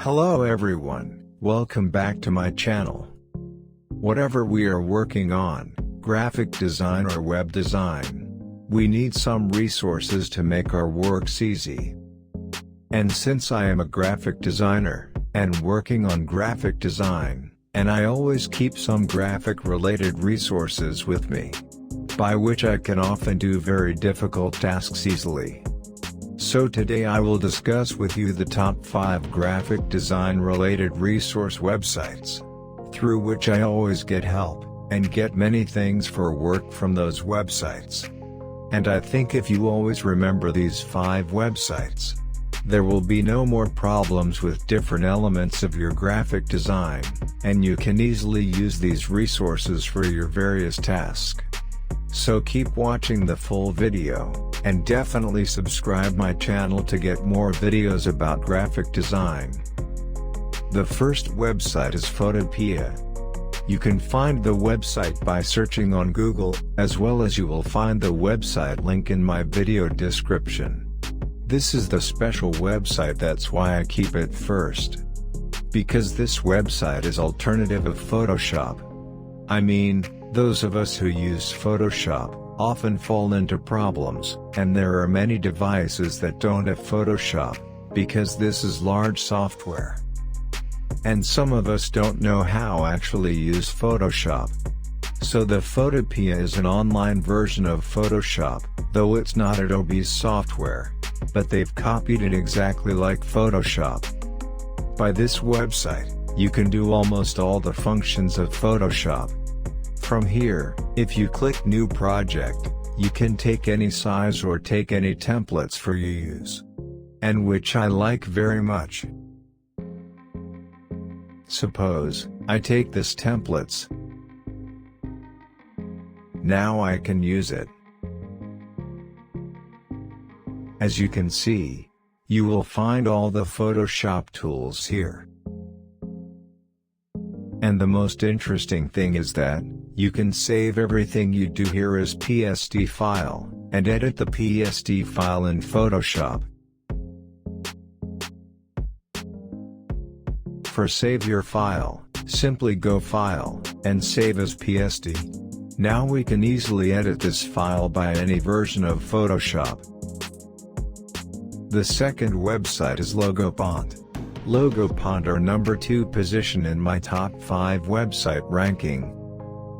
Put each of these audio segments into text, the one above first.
Hello everyone, welcome back to my channel. Whatever we are working on, graphic design or web design, we need some resources to make our works easy. And since I am a graphic designer, and working on graphic design, and I always keep some graphic related resources with me, by which I can often do very difficult tasks easily. So today I will discuss with you the top 5 graphic design related resource websites, through which I always get help, and get many things for work from those websites. And I think if you always remember these 5 websites, there will be no more problems with different elements of your graphic design, and you can easily use these resources for your various tasks. So keep watching the full video, and definitely subscribe my channel to get more videos about graphic design. The first website is Photopia. You can find the website by searching on Google, as well as you will find the website link in my video description. This is the special website, that's why I keep it first. Because this website is alternative of Photoshop. I mean, those of us who use Photoshop often fall into problems, and there are many devices that don't have Photoshop, because this is large software. And some of us don't know how actually use Photoshop. So the Photopia is an online version of Photoshop, though it's not Adobe's software, but they've copied it exactly like Photoshop. By this website, you can do almost all the functions of Photoshop. From here, if you click New Project, you can take any size or take any templates for your use. And which I like very much. Suppose, I take this templates. Now I can use it. As you can see, you will find all the Photoshop tools here. And the most interesting thing is that, you can save everything you do here as PSD file, and edit the PSD file in Photoshop. For save your file, simply go File, and Save as PSD. Now we can easily edit this file by any version of Photoshop. The second website is Logobot. Logobot are number 2 position in my top 5 website ranking.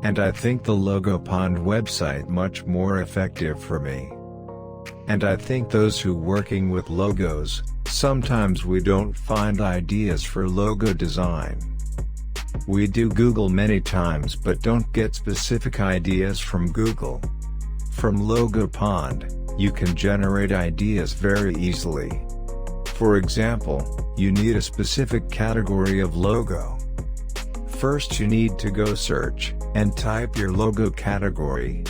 And I think the Logobot website much more effective for me. And I think those who working with logos, sometimes we don't find ideas for logo design. We do Google many times but don't get specific ideas from Google. From Logobot, you can generate ideas very easily. For example, you need a specific category of logo. First you need to go search, and type your logo category.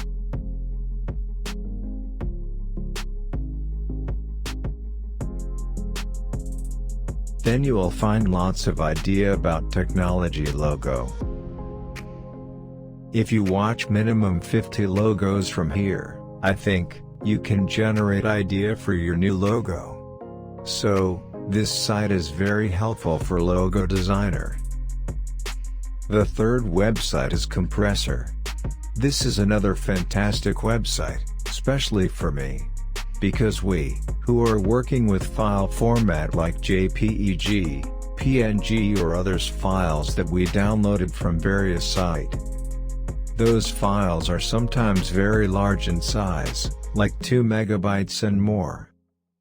Then you will find lots of idea about technology logo. If you watch minimum 50 logos from here, I think, you can generate idea for your new logo. So, this site is very helpful for logo designer. The third website is Compressor. This is another fantastic website, especially for me. Because we, who are working with file format like JPEG, PNG or others files that we downloaded from various sites. Those files are sometimes very large in size, like 2 megabytes and more.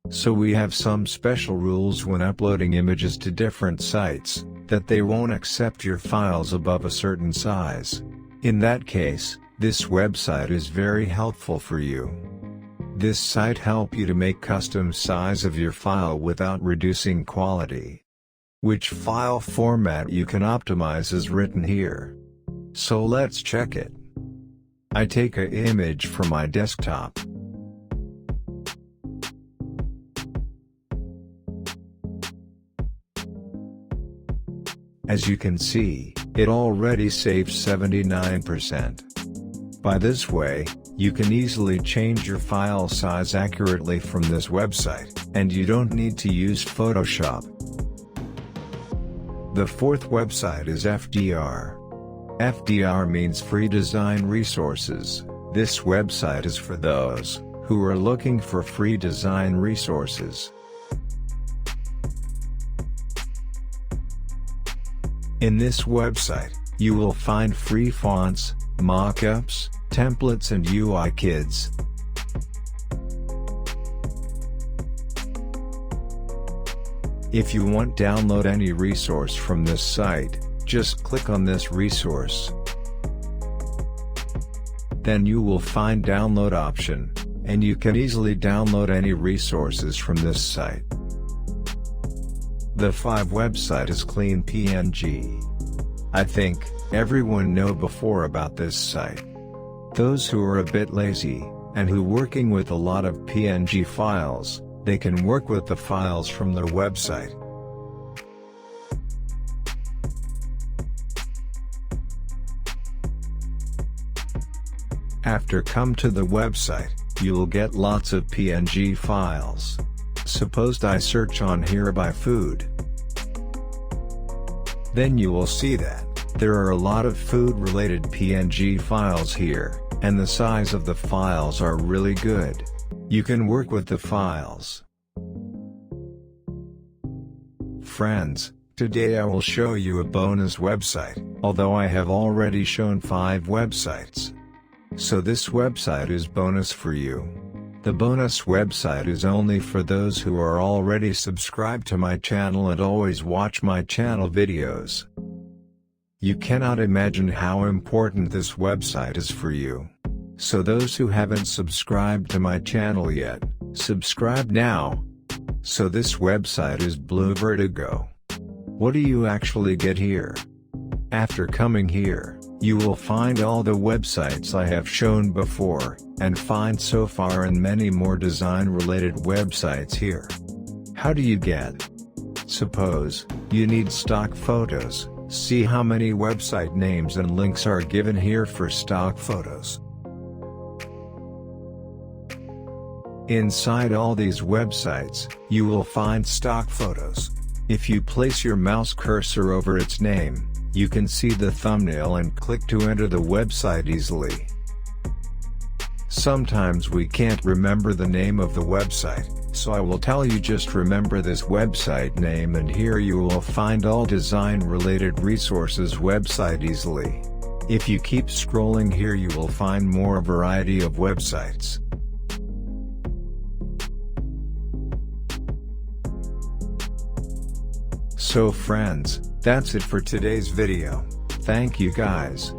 So we have some special rules when uploading images to different sites, that they won't accept your files above a certain size. In that case, this website is very helpful for you. This site helps you to make custom size of your file without reducing quality. Which file format you can optimize is written here. So let's check it. I take an image from my desktop. As you can see, it already saved 79%. By this way, you can easily change your file size accurately from this website, and you don't need to use Photoshop. The fourth website is FDR. FDR means Free Design Resources. This website is for those who are looking for free design resources. In this website, you will find free fonts, mockups, templates and UI kits. If you want to download any resource from this site, just click on this resource. Then you will find download option, and you can easily download any resources from this site. The 5 website is Clean PNG. I think everyone know before about this site. Those who are a bit lazy, and who working with a lot of PNG files, they can work with the files from their website. After come to the website, you will get lots of PNG files. Suppose I search on here by food. Then you will see that there are a lot of food related PNG files here, and the size of the files are really good. You can work with the files. Friends, today I will show you a bonus website, although I have already shown 5 websites. So this website is bonus for you. The bonus website is only for those who are already subscribed to my channel and always watch my channel videos. You cannot imagine how important this website is for you. So those who haven't subscribed to my channel yet, subscribe now. So this website is Blue Vertigo. What do you actually get here? After coming here, you will find all the websites I have shown before, and find so far and many more design-related websites here. How do you get? Suppose you need stock photos, see how many website names and links are given here for stock photos. Inside all these websites, you will find stock photos. If you place your mouse cursor over its name, you can see the thumbnail and click to enter the website easily. Sometimes we can't remember the name of the website, so I will tell you just remember this website name and here you will find all design related resources website easily. If you keep scrolling here you will find more variety of websites. So friends, that's it for today's video. Thank you guys.